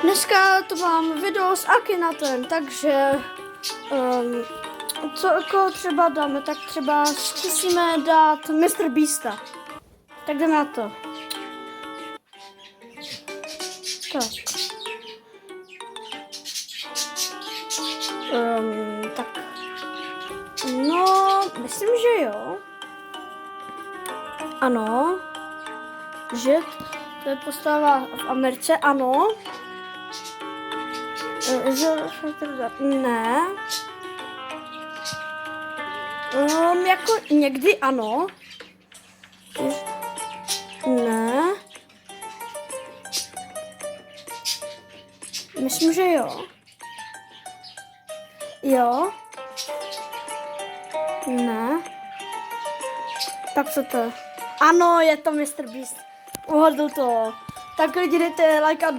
Dneska to mám video s Akinatem, takže co jako třeba dáme, tak třeba zkusíme dát Mr. Beasta. Tak jdeme na to. Tak. Tak. No, myslím, že jo. Ano. Že to je postava v Americe, ano. Ne. Jako někdy ano. Ne. Myslím, že jo. Jo. Ne. Tak co to? Ano, je to Mr. Beast. Uhodl to. Tak lidi, dejte like a